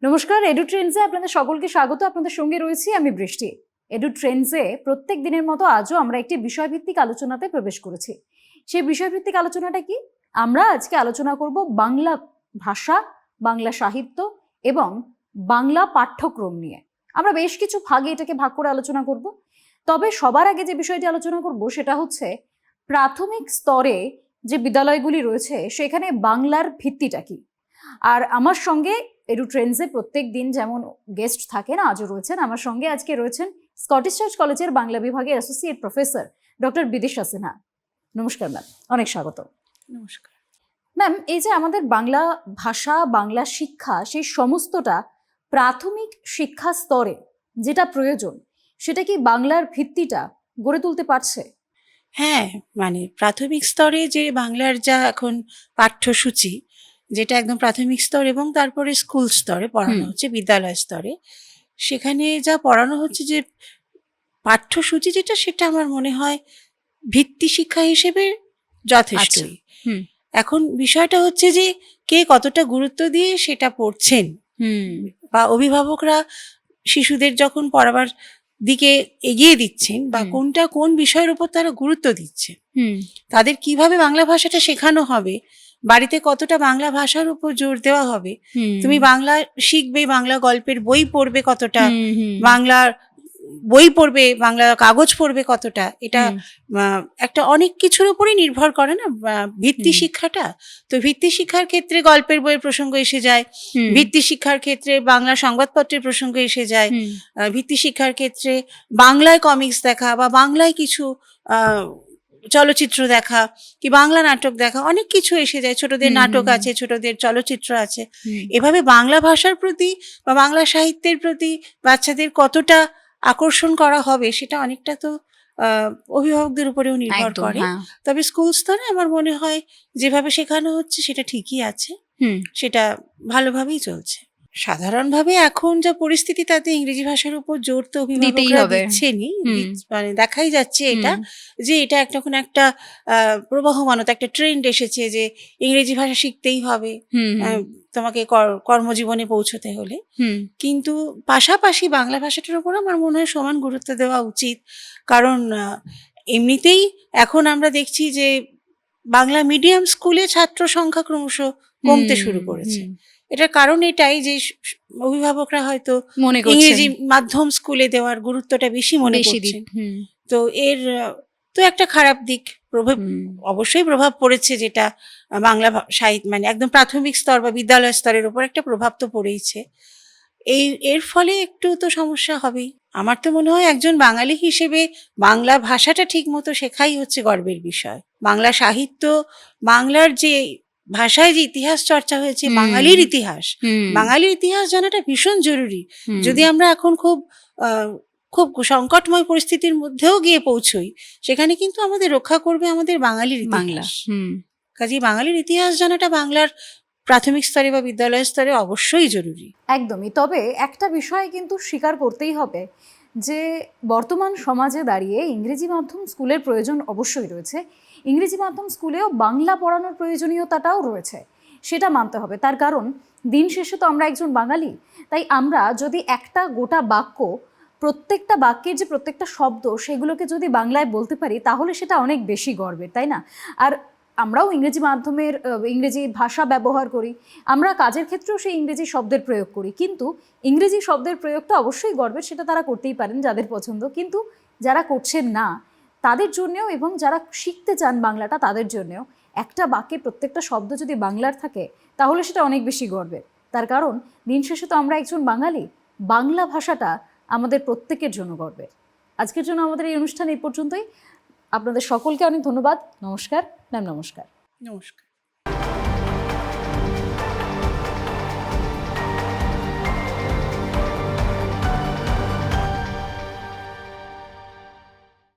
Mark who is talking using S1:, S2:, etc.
S1: নমস্কার, এডু ট্রেন্ডসে আপনাদের সকলকে স্বাগত। আপনাদের সঙ্গে রয়েছি আমি বৃষ্টি। এডু ট্রেন্ডসে প্রত্যেক দিনের মতো আজও আমরা একটি বিষয়ভিত্তিক আলোচনাতে প্রবেশ করেছি। সেই বিষয়ভিত্তিক আলোচনাটা কি? আমরা আজকে আলোচনা করব বাংলা ভাষা, বাংলা সাহিত্য এবং বাংলা পাঠ্যক্রম নিয়ে। আমরা বেশ কিছু ভাগে এটাকে ভাগ করে আলোচনা করব। তবে সবার আগে যে বিষয়টি আলোচনা করব সেটা হচ্ছে প্রাথমিক স্তরে যে বিদ্যালয়গুলি রয়েছে সেখানে বাংলার ভিত্তিটা কি। আর আমার সঙ্গে এডু ট্রেন্ডসে প্রত্যেক দিন যেমন গেস্ট থাকেন, আজও রয়েছেন আমার সঙ্গে। আজকে রয়েছেন স্কটিশ চার্চ কলেজের বাংলা বিভাগের associate professor doctor Bidisha Sinha. নমস্কার ম্যাম, অনেক স্বাগত।
S2: নমস্কার
S1: ম্যাম, এই যে আমাদের বাংলা ভাষা, বাংলা শিক্ষা, সেই সমস্তটা প্রাথমিক শিক্ষা স্তরে যেটা প্রয়োজন, সেটা কি বাংলার ভিত্তিটা গড়ে তুলতে পারছে?
S2: হ্যাঁ, মানে প্রাথমিক স্তরে যে বাংলার যা এখন পাঠ্যসূচি, যেটা একদম প্রাথমিক স্তর এবং তারপরে স্কুল স্তরে পড়ানো হচ্ছে, বিদ্যালয় স্তরে, সেখানে যা পড়ানো হচ্ছে যে পাঠ্যসূচি যেটা, সেটা আমার মনে হয় ভিত্তি শিক্ষা হিসেবে যথেষ্টই। এখন বিষয়টা হচ্ছে যে কে কতটা গুরুত্ব দিয়ে সেটা পড়ছেন, বা অভিভাবকরা শিশুদের যখন পড়াবার দিকে এগিয়ে দিচ্ছেন বা কোন বিষয়ের উপর তারা গুরুত্ব দিচ্ছে, তাদের কিভাবে বাংলা ভাষাটা শেখানো হবে, বাড়িতে কতটা বাংলা ভাষার উপর জোর দেওয়া হবে, তুমি বাংলা শিখবে, বাংলা গল্পের বই পড়বে কতটা, বাংলা বই পড়বে, বাংলা কাগজ পড়বে কতটা, এটা একটা অনেক কিছুর উপরই নির্ভর করে না ভিত্তি শিক্ষাটা। তো ভিত্তি শিক্ষার ক্ষেত্রে গল্পের বইয়ের প্রসঙ্গ এসে যায়, ভিত্তি শিক্ষার ক্ষেত্রে বাংলা সংবাদপত্রের প্রসঙ্গ এসে যায়, ভিত্তি শিক্ষার ক্ষেত্রে বাংলায় কমিক্স দেখা বা বাংলায় কিছু চলচ্চিত্র দেখা কি বাংলা নাটক দেখা, অনেক কিছু এসে যায়। ছোটদের নাটক আছে, ছোটদের চলচ্চিত্র আছে। এভাবে বাংলা ভাষার প্রতি বা বাংলা সাহিত্যের প্রতি বাচ্চাদের কতটা আকর্ষণ করা হবে সেটা অনেকটা তো অভিভাবকদের উপরেও নির্ভর করে। তবে স্কুল স্তরে আমার মনে হয় যেভাবে শেখানো হচ্ছে সেটা ঠিকই আছে, সেটা ভালোভাবেই চলছে। সাধারণভাবে এখন যা পরিস্থিতি, তাতে ইংরেজি ভাষার উপর জোর তো অভিভাবকরা দিচ্ছেনই, মানে দেখাই যাচ্ছে এটা যে এটা এখন একটা প্রবাহমানতা, একটা ট্রেন্ড এসেছে যে ইংরেজি ভাষা শিখতেই হবে তোমাকে কর্মজীবনে পৌঁছতে হলে। কিন্তু পাশাপাশি বাংলা ভাষাটার উপর আমার মনে হয় সমান গুরুত্ব দেওয়া উচিত। কারণ এমনিতেই এখন আমরা দেখছি যে বাংলা মিডিয়াম স্কুলে ছাত্র সংখ্যা ক্রমশ কমতে শুরু করেছে। এটার কারণ এটাই যে অভিভাবকরা হয়তো ইংরেজি মাধ্যম স্কুলে দেওয়ার গুরুত্বটা বেশি মনে করছেন। তো এর তো একটা খারাপ দিক অবশ্যই প্রভাব পড়েছে, যেটা বাংলা সাহিত্য মানে একদম প্রাথমিক স্তর বা বিদ্যালয় স্তরের উপর একটা প্রভাব তো পড়েইছে। এর ফলে একটু তো সমস্যা হবেই। আমার তো মনে হয় একজন বাঙালি হিসেবে বাংলা ভাষাটা ঠিক মতো শেখাই হচ্ছে গর্বের বিষয়। বাংলা সাহিত্য, বাংলার যে ভাষায় যে ইতিহাস চর্চা হয়েছে, বাঙালির ইতিহাস জানাটা ভীষণ জরুরি। যদি আমরা এখন খুব সংকটময় পরিস্থিতির মধ্যেও গিয়ে পৌঁছই, সেখানে কিন্তু আমাদের রক্ষা করবে আমাদের বাঙালির ইতিহাস। কাজেই বাঙালির ইতিহাস জানাটা বাংলার প্রাথমিক স্তরে বা বিদ্যালয় স্তরে অবশ্যই জরুরি।
S1: একদমই। তবে একটা বিষয় কিন্তু স্বীকার করতেই হবে যে বর্তমান সমাজে দাঁড়িয়ে ইংরেজি মাধ্যম স্কুলের প্রয়োজন অবশ্যই রয়েছে। ইংরেজি মাধ্যম স্কুলেও বাংলা পড়ানোর প্রয়োজনীয়তাটাও রয়েছে, সেটা মানতে হবে। তার কারণ দিন শেষে তো আমরা একজন বাঙালি, তাই আমরা যদি একটা গোটা বাক্য, প্রত্যেকটা বাক্যের যে প্রত্যেকটা শব্দ, সেগুলোকে যদি বাংলায় বলতে পারি তাহলে সেটা অনেক বেশি গর্বের, তাই না? আর আমরাও ইংরেজি মাধ্যমের ইংরেজি ভাষা ব্যবহার করি, আমরা কাজের ক্ষেত্রেও সেই ইংরেজি শব্দের প্রয়োগ করি, কিন্তু ইংরেজি শব্দের প্রয়োগটা অবশ্যই গর্বের, সেটা তারা করতেই পারেন যাদের পছন্দ। কিন্তু যারা করছেন না তাদের জন্যেও, এবং যারা শিখতে চান বাংলাটা তাদের জন্যেও, একটা বাক্যে প্রত্যেকটা শব্দ যদি বাংলার থাকে তাহলে সেটা অনেক বেশি গর্বের। তার কারণ দিন শেষে তো আমরা একজন বাঙালি, বাংলা ভাষাটা আমাদের প্রত্যেকের জন্য গর্বের। আজকের জন্য আমাদের এই অনুষ্ঠান এই পর্যন্তই। আপনাদের সকলকে অনেক ধন্যবাদ। নমস্কার ম্যাম। নমস্কার।